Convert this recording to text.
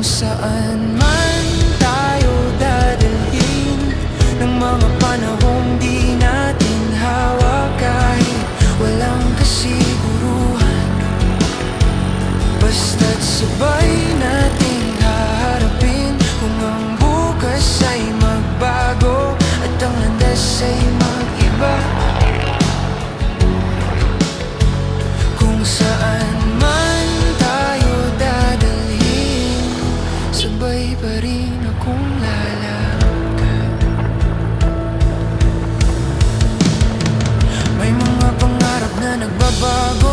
saan man tayo dadalhin ng mga panahong di natin hawak, kahit walang kasiguruhan, basta't sabay nating haharapin. Kung ang bukas ay magbago at ang landas ay mag-iba, kung saan man tayo dadalhin, sabay pa rin akong lalakad. May mga pangarap na nagbabago,